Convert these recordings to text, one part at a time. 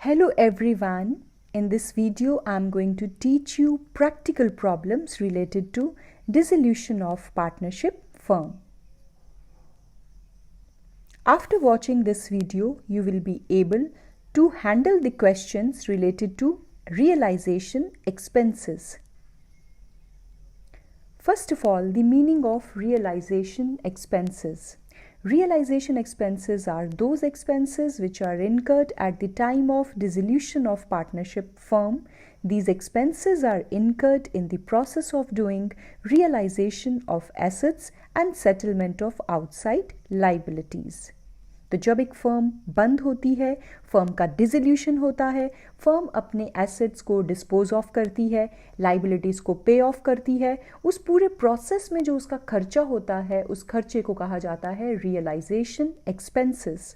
Hello everyone. In this video, I'm going to teach you practical problems related to dissolution of partnership firm. After watching this video, you will be able to handle the questions related to realization expenses. First of all, the meaning of realization expenses. Realization expenses are those expenses which are incurred at the time of dissolution of partnership firm. These expenses are incurred in the process of doing realization of assets and settlement of outside liabilities. तो जब एक firm बंद होती है, firm का dissolution होता है, firm अपने एसेट्स को डिस्पोज ऑफ करती है, लाइबिलिटीज़ को पे ऑफ करती है, उस पूरे प्रोसेस में जो उसका खर्चा होता है, उस खर्चे को कहा जाता है realisation expenses.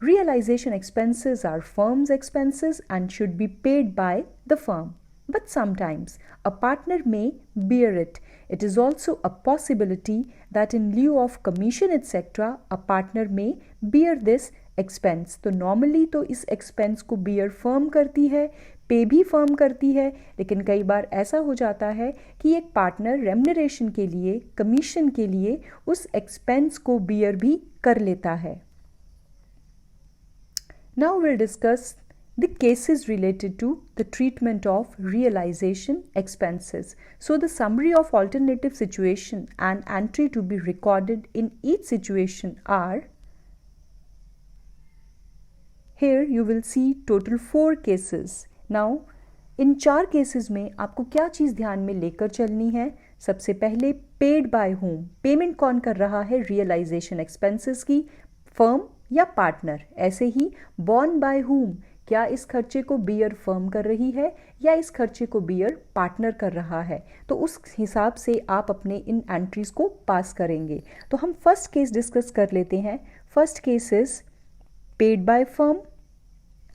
Realization expenses are firm's expenses and should be paid by the firm. But sometimes a partner may bear it. It is also a possibility that in lieu of commission etc. a partner may bear this expense. तो normally तो इस expense को bear firm करती है, पे भी firm करती है, लेकिन कई बार ऐसा हो जाता है कि एक partner remuneration के लिए, commission के लिए उस expense को bear भी कर लेता है. Now we'll discuss the cases related to the treatment of realization expenses. So the summary of alternative situation and entry to be recorded in each situation are, here you will see total 4 cases. Now in 4 cases में आपको क्या चीज़ ध्यान में लेकर चलनी है? सबसे पहले पेड बाय होम, पेमेंट कौन कर रहा है रियलाइजेशन एक्सपेंसेस की, फर्म या पार्टनर. ऐसे ही बॉर्न बाय हुम, क्या इस खर्चे को बियर फर्म कर रही है या इस खर्चे को बियर पार्टनर कर रहा है. तो उस हिसाब से आप अपने इन एंट्रीज को पास करेंगे. तो हम फर्स्ट केस डिस्कस कर लेते हैं. First case is paid by firm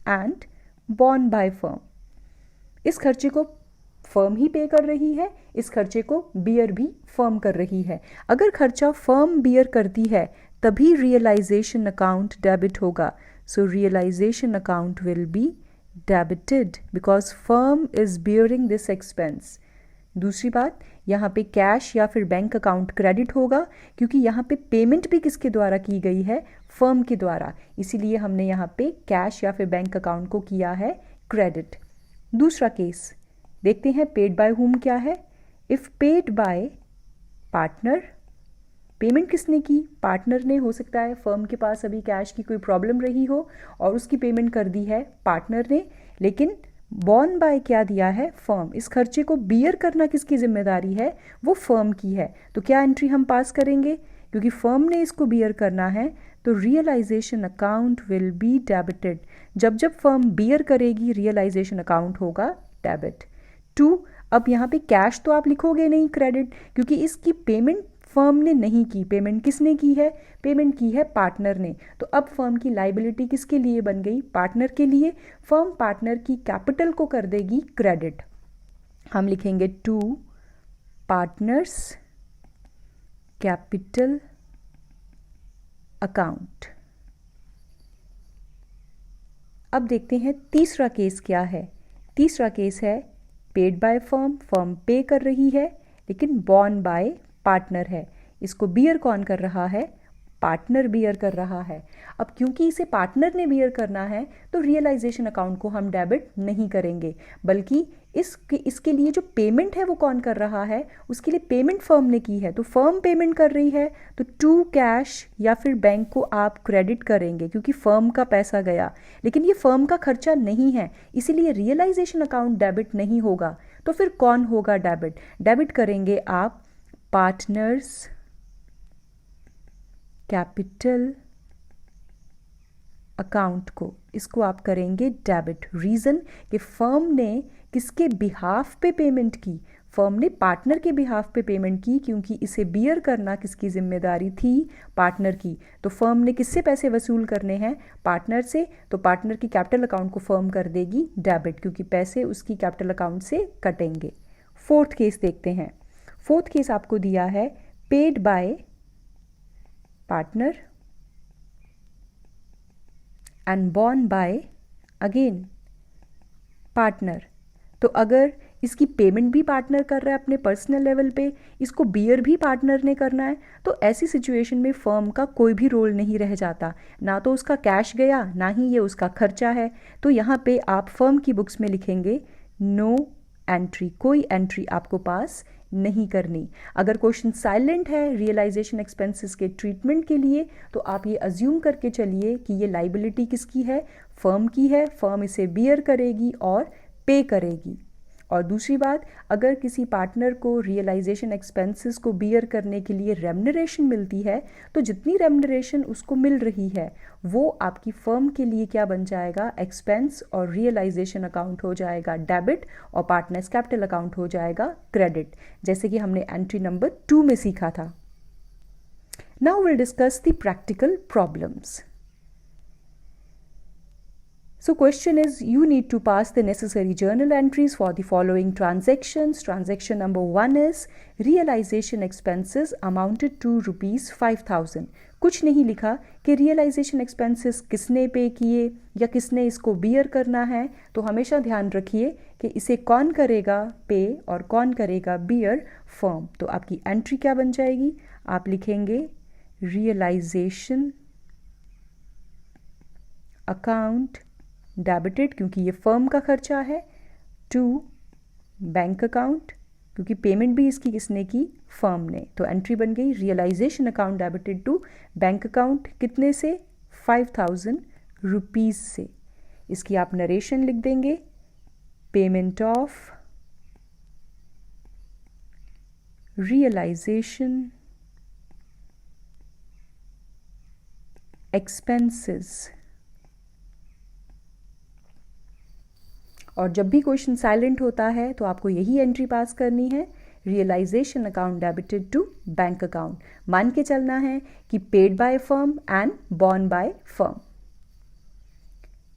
and borne by firm. इस खर्चे को फर्म ही पे कर रही है, इस खर्चे को बियर भी फर्म कर रही है. अगर खर्चा फर्म बियर करती है तभी रियलाइजेशन अकाउंट डेबिट होगा. So realisation account will be debited because firm is bearing this expense. दूसरी बात, यहाँ पे कैश या फिर बैंक अकाउंट क्रेडिट होगा क्योंकि यहाँ पे पेमेंट भी किसके द्वारा की गई है, फर्म के द्वारा. इसीलिए हमने यहाँ पे कैश या फिर बैंक अकाउंट को किया है क्रेडिट. दूसरा केस देखते हैं, पेड बाय हुम क्या है. If paid by partner, payment किसने की, पार्टनर ने. हो सकता है फर्म के पास अभी कैश की कोई प्रॉब्लम रही हो और उसकी पेमेंट कर दी है पार्टनर ने, लेकिन बॉर्न बाय क्या दिया है, फर्म. इस खर्चे को बियर करना किसकी जिम्मेदारी है, वो फर्म की है. तो क्या एंट्री हम पास करेंगे, क्योंकि फर्म ने इसको बियर करना है. तो realisation account will be debited. जब जब फर्म बियर करेगी रियलाइजेशन अकाउंट होगा डेबिट. 2, अब यहाँ पे कैश तो आप लिखोगे नहीं क्रेडिट, क्योंकि इसकी पेमेंट फर्म ने नहीं की. पेमेंट किसने की है, पेमेंट की है पार्टनर ने. तो अब फर्म की लाइबिलिटी किसके लिए बन गई, पार्टनर के लिए. फर्म पार्टनर की कैपिटल को कर देगी क्रेडिट. हम लिखेंगे टू पार्टनर्स कैपिटल अकाउंट. अब देखते हैं तीसरा केस क्या है. तीसरा केस है paid by firm, firm pay कर रही है लेकिन बॉर्न बाय पार्टनर है. इसको बियर कौन कर रहा है, पार्टनर बियर कर रहा है. अब क्योंकि इसे पार्टनर ने बियर करना है तो रियलाइजेशन अकाउंट को हम डेबिट नहीं करेंगे, बल्कि इसके लिए जो पेमेंट है वो कौन कर रहा है, उसके लिए पेमेंट फर्म ने की है. तो फर्म पेमेंट कर रही है तो टू कैश या फिर बैंक को आप क्रेडिट करेंगे क्योंकि फर्म का पैसा गया, लेकिन ये फर्म का खर्चा नहीं है, इसीलिए रियलाइजेशन अकाउंट डेबिट नहीं होगा. तो फिर कौन होगा डेबिट, डेबिट करेंगे आप पार्टनर्स कैपिटल अकाउंट को. इसको आप करेंगे डेबिट. रीज़न कि फर्म ने किसके बिहाफ पे पेमेंट की, फर्म ने पार्टनर के बिहाफ पे पेमेंट की क्योंकि इसे बियर करना किसकी जिम्मेदारी थी, पार्टनर की. तो फर्म ने किससे पैसे वसूल करने हैं, पार्टनर से. तो पार्टनर की कैपिटल अकाउंट को फर्म कर देगी डेबिट क्योंकि पैसे उसकी कैपिटल अकाउंट से कटेंगे. फोर्थ केस देखते हैं. फोर्थ केस आपको दिया है paid by partner and borne by again partner. तो अगर इसकी पेमेंट भी पार्टनर कर रहा है अपने पर्सनल लेवल पे, इसको बियर भी पार्टनर ने करना है, तो ऐसी सिचुएशन में फर्म का कोई भी रोल नहीं रह जाता, ना तो उसका कैश गया ना ही ये उसका खर्चा है। तो यहाँ पे आप फर्म की बुक्स में लिखेंगे नो एंट्री, कोई एंट्री आपको पास नहीं करनी। अगर क्वेश्चन साइलेंट है रियलाइजेशन एक्सपेंसेस के ट्रीटमेंट के लिए, तो आप ये अज्यूम करके चलिए कि ये लाइबिलिटी किसकी है, फर्म की है, फर्म इसे बियर करेगी और पे करेगी। और दूसरी बात, अगर किसी पार्टनर को रियलाइजेशन एक्सपेंसेस को बियर करने के लिए रेम्युनरेशन मिलती है, तो जितनी रेम्युनरेशन उसको मिल रही है वो आपकी फर्म के लिए क्या बन जाएगा, एक्सपेंस, और रियलाइजेशन अकाउंट हो जाएगा डेबिट और पार्टनर्स कैपिटल अकाउंट हो जाएगा क्रेडिट, जैसे कि हमने एंट्री नंबर 2 में सीखा था। Now will discuss the practical problems. So question is, you need to pass the necessary journal entries for the following transactions. Transaction number 1 is realization expenses amounted to rupees 5,000. कुछ नहीं लिखा कि realization expenses किसने पे किए या किसने इसको बियर करना है, तो हमेशा ध्यान रखिए कि इसे कौन करेगा पे और कौन करेगा बियर, फर्म। तो आपकी एंट्री क्या बन जाएगी, आप लिखेंगे realization account डेबिटेड, क्योंकि ये फर्म का खर्चा है, टू बैंक अकाउंट, क्योंकि पेमेंट भी इसकी किसने की, फर्म ने। तो एंट्री बन गई realisation account debited to bank account, कितने से, 5,000 रुपीज़ से। इसकी आप नरेशन लिख देंगे, पेमेंट ऑफ रियलाइजेशन एक्सपेंसेस। और जब भी क्वेश्चन साइलेंट होता है तो आपको यही एंट्री पास करनी है, realisation account debited to bank account. मान के चलना है कि paid by firm and borne by firm.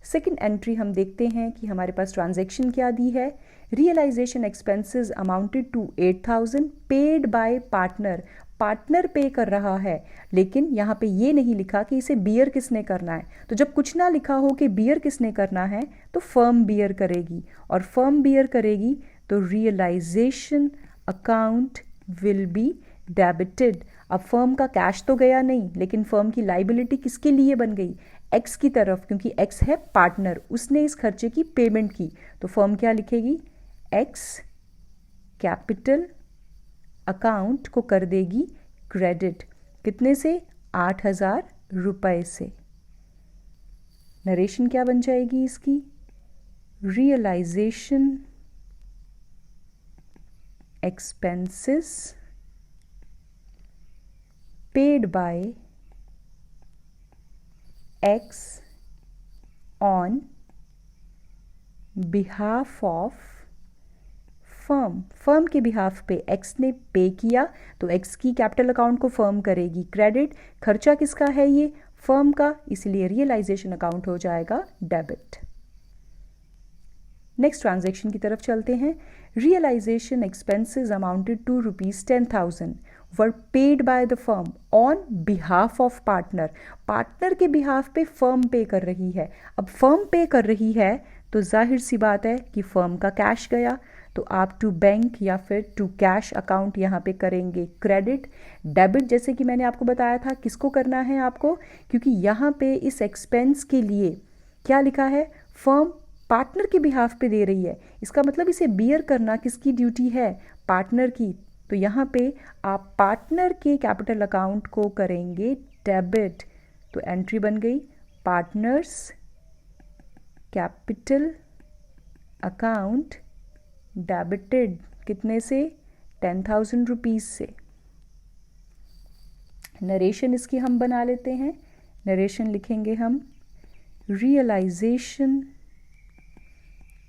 Second entry हम देखते हैं कि हमारे पास ट्रांजैक्शन क्या दी है, realisation expenses amounted to 8,000 paid by partner. Partner pay कर रहा है, लेकिन यहाँ पे ये नहीं लिखा कि इसे बियर किसने करना है। तो जब कुछ ना लिखा हो कि बियर किसने करना है, तो फर्म बियर करेगी, और फर्म बियर करेगी तो realisation account will be debited. अब फर्म का कैश तो गया नहीं, लेकिन फर्म की लाइबिलिटी किसके लिए बन गई, एक्स की तरफ, क्योंकि एक्स है पार्टनर, उसने इस खर्चे की पेमेंट की। तो फर्म क्या लिखेगी, एक्स कैपिटल अकाउंट को कर देगी क्रेडिट, कितने से, 8,000 रुपए से। नरेशन क्या बन जाएगी इसकी, realisation expenses paid by X on behalf of firm. Firm के बिहाफ पे एक्स ने पे किया, तो एक्स की कैपिटल अकाउंट को फर्म करेगी क्रेडिट। खर्चा किसका है ये, फर्म का, इसलिए रियलाइजेशन अकाउंट हो जाएगा डेबिट। नेक्स्ट ट्रांजैक्शन की तरफ चलते हैं। Realisation expenses amounted to rupees 10,000 were paid by the firm on behalf of partner. Partner के बिहाफ पे फर्म पे कर रही है। अब फर्म पे कर रही है तो जाहिर सी बात है कि फर्म का कैश गया, तो आप टू बैंक या फिर टू कैश अकाउंट यहाँ पे करेंगे क्रेडिट। डेबिट जैसे कि मैंने आपको बताया था किसको करना है आपको, क्योंकि यहाँ पे इस एक्सपेंस के लिए क्या लिखा है, फर्म पार्टनर के बिहाफ पे दे रही है, इसका मतलब इसे बियर करना किसकी ड्यूटी है, पार्टनर की। तो यहाँ पे आप पार्टनर के कैपिटल अकाउंट को करेंगे डेबिट। तो एंट्री बन गई पार्टनर्स कैपिटल अकाउंट डेबिटेड, कितने से, 10,000 रुपीज़ से। नरेशन इसकी हम बना लेते हैं, नरेशन लिखेंगे हम realisation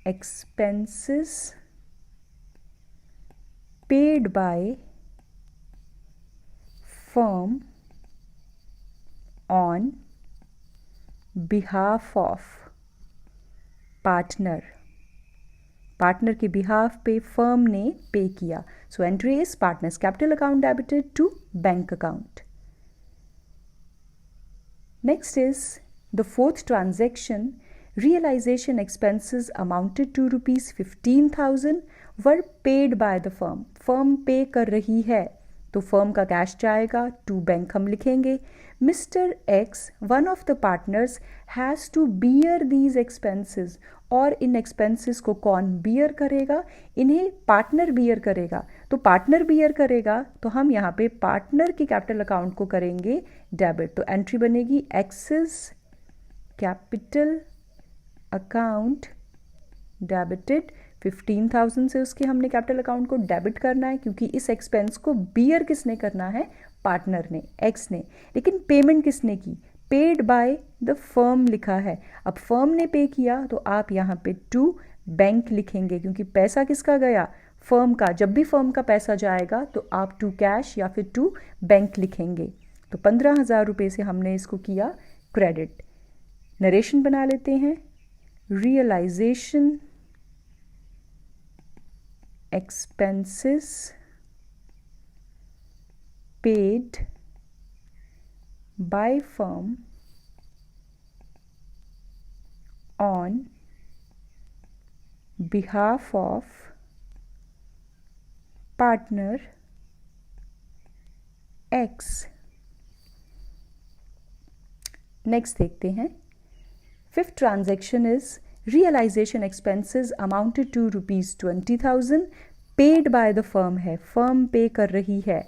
expenses paid by firm on behalf of partner. Partner के बिहाफ पे फर्म ने पे किया। So entry is partner's capital account debited to bank account. Next is The fourth transaction, realization expenses amounted to rupees 15,000 were paid by the firm. Firm pay कर रही है तो firm का cash जाएगा, to bank हम लिखेंगे. Mister X, one of the partners, has to bear these expenses. और इन एक्सपेंसेस को कौन बियर करेगा? इन्हें पार्टनर बियर करेगा. तो पार्टनर बियर करेगा तो हम यहाँ पे पार्टनर के कैपिटल अकाउंट को करेंगे डेबिट. तो एंट्री बनेगी एक्सिस कैपिटल अकाउंट डेबिटेड. 15,000 से उसके हमने कैपिटल अकाउंट को डेबिट करना है क्योंकि इस एक्सपेंस को बियर किसने करना है? पार्टनर ने, एक्स ने. लेकिन पेमेंट किसने की? पेड बाय द फर्म लिखा है. अब फर्म ने पे किया तो आप यहाँ पे टू बैंक लिखेंगे क्योंकि पैसा किसका गया? फर्म का. जब भी फर्म का पैसा जाएगा तो आप टू कैश या फिर टू बैंक लिखेंगे. तो 15,000 रुपये से हमने इसको किया क्रेडिट. नरेशन बना लेते हैं. Realisation expenses paid by firm on behalf of partner X. Next देखते हैं. Fifth transaction is realization expenses amounted to rupees 20,000 paid by the firm है. फर्म पे कर रही है.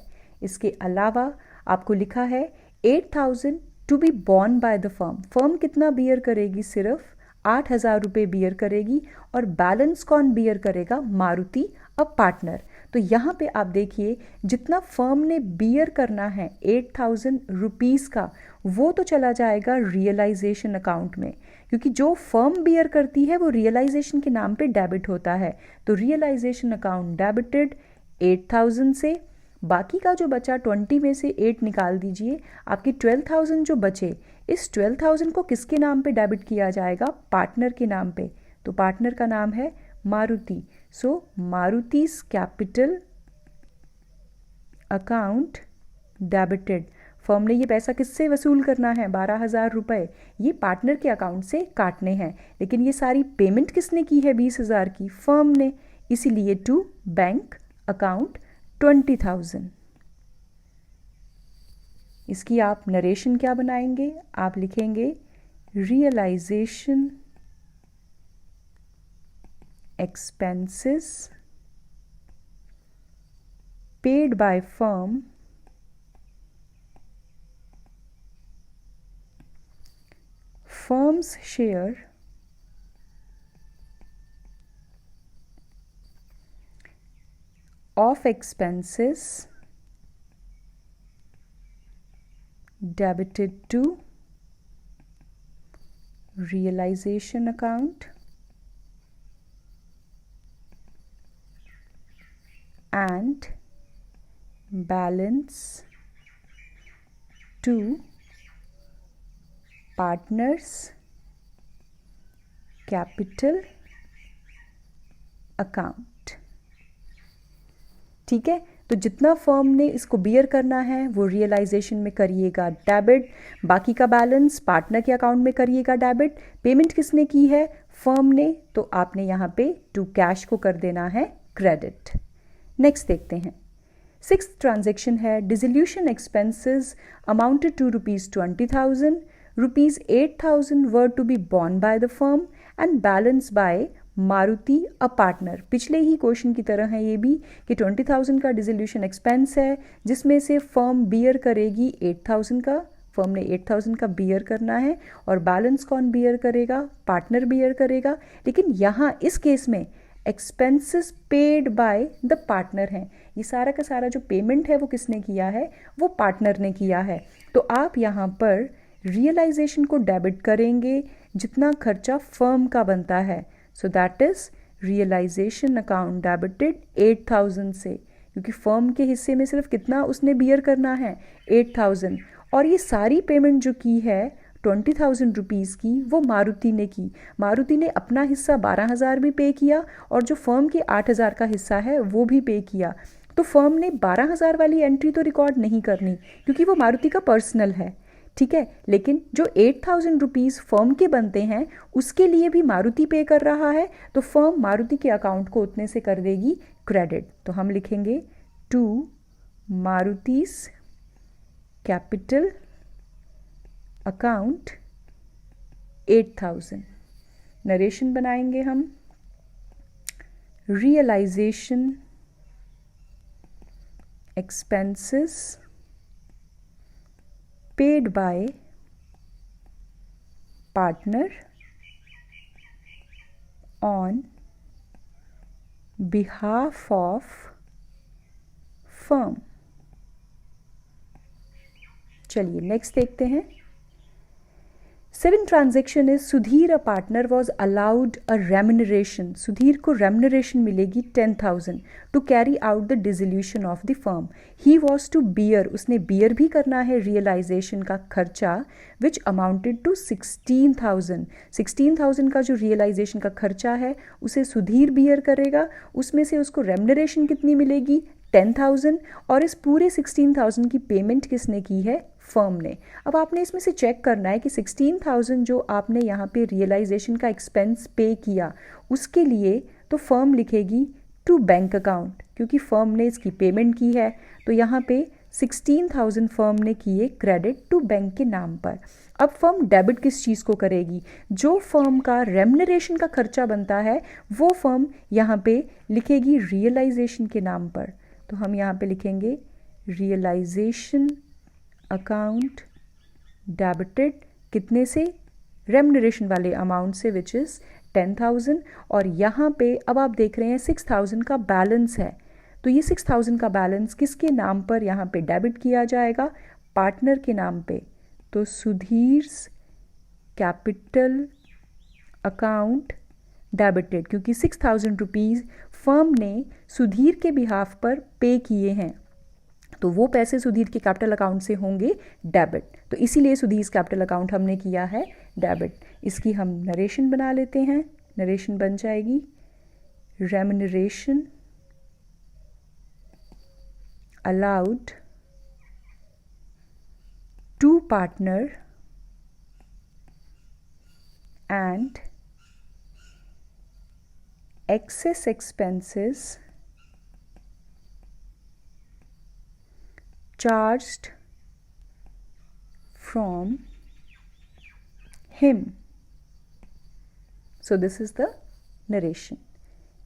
इसके अलावा आपको लिखा है 8,000 to be borne by the firm. Firm कितना बियर करेगी? सिर्फ 8,000 रुपये बियर करेगी. और बैलेंस कौन बियर करेगा? Maruti a partner. तो यहाँ पे आप देखिए जितना फर्म ने बियर करना है 8,000 रुपीज़ का, वो तो चला जाएगा रियलाइजेशन अकाउंट में क्योंकि जो फर्म बियर करती है वो रियलाइजेशन के नाम पे डेबिट होता है. तो रियलाइजेशन अकाउंट डेबिटेड 8,000 से. बाकी का जो बचा 20 में से 8 निकाल दीजिए. आपकी 12,000 जो बचे, इस 12,000 को किसके नाम पे डेबिट किया जाएगा? पार्टनर के नाम पे. तो पार्टनर का नाम है मारुति. सो मारुति's कैपिटल अकाउंट डेबिटेड. फर्म ने ये पैसा किससे वसूल करना है? 12,000 रुपये. ये पार्टनर के अकाउंट से काटने हैं. लेकिन ये सारी पेमेंट किसने की है? 20,000 की फर्म ने. इसीलिए टू बैंक अकाउंट 20,000. इसकी आप नरेशन क्या बनाएंगे? आप लिखेंगे realisation expenses paid by firm firm's share of expenses debited to realization account and balance to partners capital account. ठीक है. तो जितना फर्म ने इसको बियर करना है वो रियलाइजेशन में करिएगा डेबिट. बाकी का बैलेंस पार्टनर के अकाउंट में करिएगा डेबिट. पेमेंट किसने की है? फर्म ने. तो आपने यहाँ पे टू कैश को कर देना है क्रेडिट. नेक्स्ट देखते हैं. सिक्स्थ ट्रांजैक्शन है dissolution expenses amounted to rupees 20,000. Rupees 8,000 were to be borne by the firm and balance by Maruti a partner. पिछले ही क्वेश्चन की तरह है ये भी कि 20,000 का डिसोल्यूशन एक्सपेंस है जिसमें से फर्म बियर करेगी 8,000 का. फर्म ने 8,000 का बियर करना है और बैलेंस कौन बियर करेगा? पार्टनर बियर करेगा. लेकिन यहाँ इस केस में expenses paid by the partner हैं. ये सारा का सारा जो पेमेंट है वो किसने किया है? वो पार्टनर ने किया है. तो आप यहाँ पर रियलाइजेशन को डेबिट करेंगे जितना खर्चा फर्म का बनता है. So that is realisation account debited 8,000 से क्योंकि फर्म के हिस्से में सिर्फ कितना उसने बियर करना है? 8,000. और ये सारी पेमेंट जो की है 20,000 रुपीज़ की वो मारुति ने की. मारुति ने अपना हिस्सा 12,000 भी पे किया और जो फर्म के 8,000 का हिस्सा है वो भी पे किया. तो फर्म ने 12,000 वाली एंट्री तो रिकॉर्ड नहीं करनी क्योंकि वो मारुति का पर्सनल है. ठीक है, लेकिन जो 8,000 रुपीज़ फर्म के बनते हैं उसके लिए भी मारुति पे कर रहा है, तो फर्म मारुति के अकाउंट को उतने से कर देगी क्रेडिट। तो हम लिखेंगे to Maruti's capital account 8,000। Narration बनाएंगे हम, realisation expenses paid by partner on behalf of firm। चलिए नेक्स्ट देखते हैं। 7 transaction is Sudhir a partner was allowed a remuneration. Sudhir को रेम्यूनरेशन मिलेगी 10,000 to carry out the dissolution of the firm. He was to bear, उसने bear भी करना है realisation का खर्चा, विच अमाउंटेड टू 16,000। 16,000 का जो रियलाइजेशन का खर्चा है उसे सुधीर बियर करेगा, उसमें से उसको रेम्यूनरेशन कितनी मिलेगी 10,000, और इस पूरे 16,000 की पेमेंट किसने की है, फर्म ने। अब आपने इसमें से चेक करना है कि 16,000 जो आपने यहाँ पे रियलाइजेशन का एक्सपेंस पे किया उसके लिए तो फर्म लिखेगी टू बैंक अकाउंट, क्योंकि फर्म ने इसकी पेमेंट की है, तो यहाँ पे 16,000 फर्म ने किए क्रेडिट टू बैंक के नाम पर। अब फर्म डेबिट किस चीज़ को करेगी, जो फर्म का रेम्यूनरेशन का खर्चा बनता है वो फर्म यहाँ पे लिखेगी रियलाइजेशन के नाम पर। तो हम यहाँ पे लिखेंगे रियलाइजेशन अकाउंट डेबिटेड, कितने से, रेम्यूनरेशन वाले अमाउंट से, विच इज़ 10,000। और यहाँ पे अब आप देख रहे हैं 6,000 का बैलेंस है, तो ये 6,000 का बैलेंस किसके नाम पर यहाँ पे डेबिट किया जाएगा, पार्टनर के नाम पे। तो सुधीर्स कैपिटल अकाउंट डेबिटेड, क्योंकि 6,000 रुपीज़ फर्म ने सुधीर के बिहाफ पर पे किए हैं, तो वो पैसे सुधीर के कैपिटल अकाउंट से होंगे डेबिट, तो इसीलिए सुधीर कैपिटल अकाउंट हमने किया है डेबिट। इसकी हम नरेशन बना लेते हैं। नरेशन बन जाएगी remuneration allowed to partner and excess expenses charged from him। So this is the narration।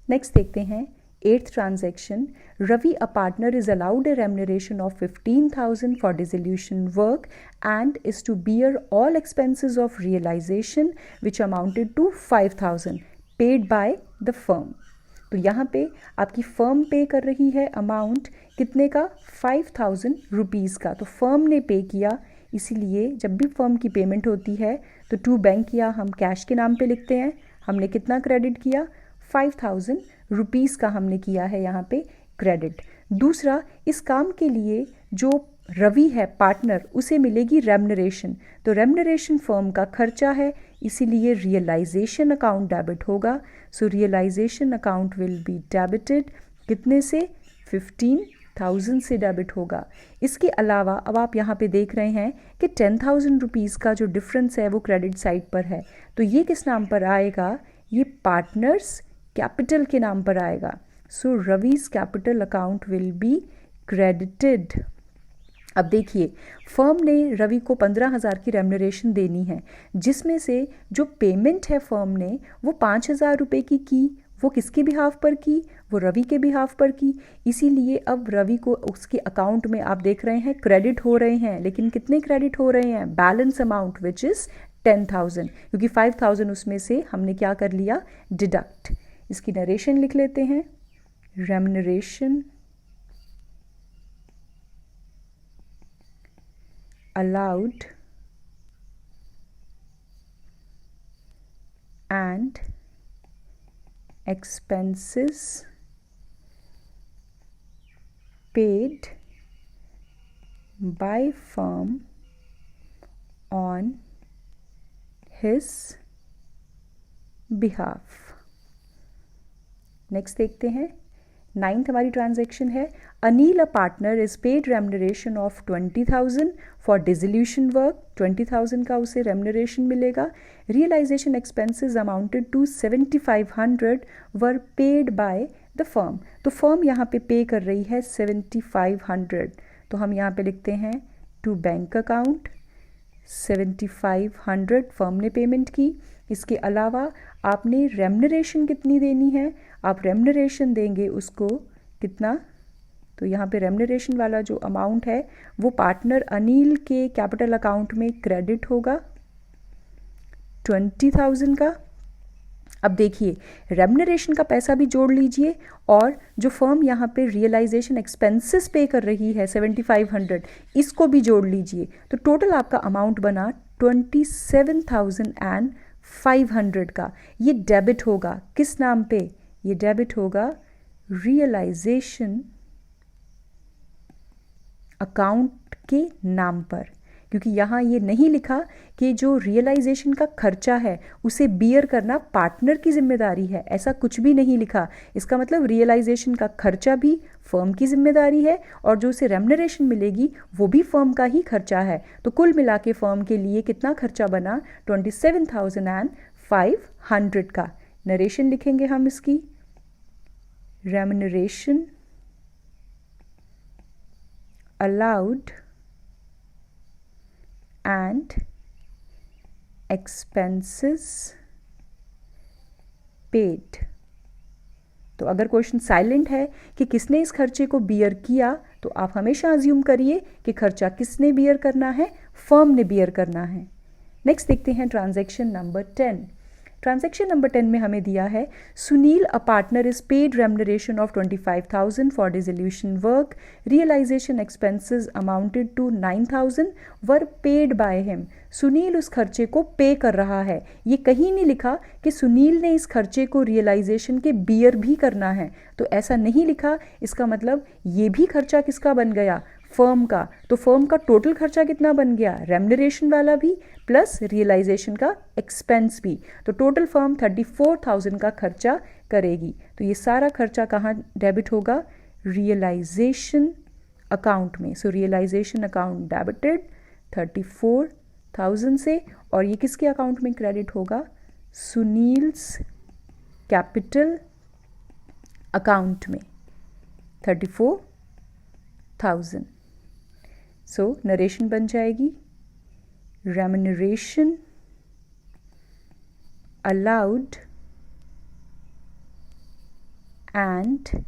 Next देखते हैं 8th transaction। Ravi, a partner, is allowed a remuneration of 15,000 for dissolution work and is to bear all expenses of realization which amounted to 5,000 paid by the firm। तो यहाँ पे आपकी firm pay कर रही है amount कितने का, 5,000 rupees का। तो फर्म ने पे किया, इसीलिए जब भी फर्म की पेमेंट होती है तो टू बैंक या हम कैश के नाम पे लिखते हैं। हमने कितना क्रेडिट किया, 5,000 रुपीज़ का हमने किया है यहाँ पे क्रेडिट। दूसरा, इस काम के लिए जो रवि है पार्टनर, उसे मिलेगी रेम्यूनरेशन, तो रेम्यूनरेशन फर्म का खर्चा है, इसीलिए रियलाइजेशन अकाउंट डेबिट होगा। So realisation account will be debited, कितने से, 15,000 से डेबिट होगा। इसके अलावा अब आप यहाँ पे देख रहे हैं कि 10,000 रुपीज़ का जो डिफरेंस है वो क्रेडिट साइड पर है, तो ये किस नाम पर आएगा, ये पार्टनर्स कैपिटल के नाम पर आएगा। So Ravi's capital account will be credited. अब देखिए, फर्म ने रवि को 15,000 की रेम्यूनरेशन देनी है, जिसमें से जो पेमेंट है फर्म ने वो 5,000 रुपये की, वो किसके बिहाफ पर की, वो रवि के बिहाफ पर की। इसीलिए अब रवि को उसके अकाउंट में आप देख रहे हैं क्रेडिट हो रहे हैं, लेकिन कितने क्रेडिट हो रहे हैं, बैलेंस अमाउंट विच इज़ 10,000, क्योंकि 5,000 उसमें से हमने क्या कर लिया, डिडक्ट। इसकी नरेशन लिख लेते हैं, remuneration allowed and expenses paid by firm on his behalf। Next देखते हैं 9th हमारी ट्रांजैक्शन है, Anil a partner is paid remuneration of 20,000 for dissolution work, 20,000 का उसे रेम्यूनरेशन मिलेगा। Realisation expenses amounted to 7,500 were paid by the firm, तो firm यहाँ पे पे कर रही है 7,500, तो हम यहाँ पे लिखते हैं टू बैंक अकाउंट 7,500 फर्म ने पेमेंट की। इसके अलावा आपने रेम्यूनरेशन कितनी देनी है, आप रेम्यूनरेशन देंगे उसको कितना, तो यहाँ पे रेम्यूनरेशन वाला जो अमाउंट है वो पार्टनर अनिल के कैपिटल अकाउंट में क्रेडिट होगा 20,000 का। अब देखिए रेम्यूनरेशन का पैसा भी जोड़ लीजिए और जो फर्म यहाँ पे रियलाइजेशन एक्सपेंसेस पे कर रही है 7,500, इसको भी जोड़ लीजिए, तो टोटल आपका अमाउंट बना 27,500 का। ये डेबिट होगा किस नाम पे, ये डेबिट होगा रियलाइजेशन अकाउंट के नाम पर, क्योंकि यहाँ ये नहीं लिखा कि जो रियलाइजेशन का खर्चा है उसे बियर करना पार्टनर की जिम्मेदारी है, ऐसा कुछ भी नहीं लिखा। इसका मतलब रियलाइजेशन का खर्चा भी फर्म की जिम्मेदारी है और जो उसे रेम्यूनरेशन मिलेगी वो भी फर्म का ही खर्चा है। तो कुल मिला के फर्म के लिए कितना खर्चा बना 27,500 का। नरेशन लिखेंगे हम इसकी, remuneration allowed and expenses paid। तो अगर क्वेश्चन साइलेंट है कि किसने इस खर्चे को बियर किया, तो आप हमेशा अज्यूम करिए कि खर्चा किसने बियर करना है, फर्म ने बियर करना है। नेक्स्ट देखते हैं ट्रांजैक्शन नंबर 10। ट्रांजैक्शन नंबर 10 में हमें दिया है Sunil a partner is paid remuneration of 25,000 for dissolution work, realisation expenses amounted to 9,000 were paid by him. Sunil उस खर्चे को पे कर रहा है, ये कहीं नहीं लिखा कि सुनील ने इस खर्चे को रियलाइजेशन के बियर भी करना है, तो ऐसा नहीं लिखा। इसका मतलब ये भी खर्चा किसका बन गया, फर्म का। तो फर्म का टोटल खर्चा कितना बन गया, रेम्यूनरेशन वाला भी प्लस रियलाइजेशन का एक्सपेंस भी, तो टोटल फर्म 34,000 का खर्चा करेगी। तो ये सारा खर्चा कहाँ डेबिट होगा, रियलाइजेशन अकाउंट में। सो रियलाइजेशन अकाउंट डेबिटेड 34,000 से, और ये किसके अकाउंट में क्रेडिट होगा, सुनील्स कैपिटल अकाउंट में 34,000। सो नरेशन बन जाएगी, remuneration allowed and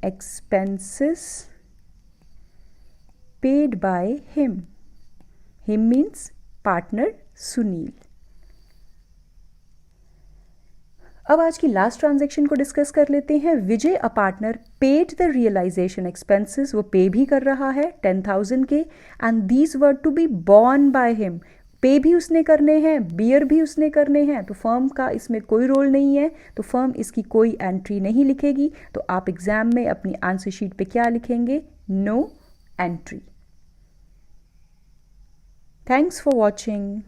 expenses paid by him. Him means partner Sunil. अब आज की लास्ट ट्रांजैक्शन को डिस्कस कर लेते हैं। Vijay a partner paid the realisation expenses, वो पे भी कर रहा है 10,000 के, and these were to be borne by him. Pay भी उसने करने हैं, बियर भी उसने करने हैं, तो फर्म का इसमें कोई रोल नहीं है, तो फर्म इसकी कोई एंट्री नहीं लिखेगी। तो आप एग्जाम में अपनी आंसर शीट पे क्या लिखेंगे, no entry. Thanks for watching.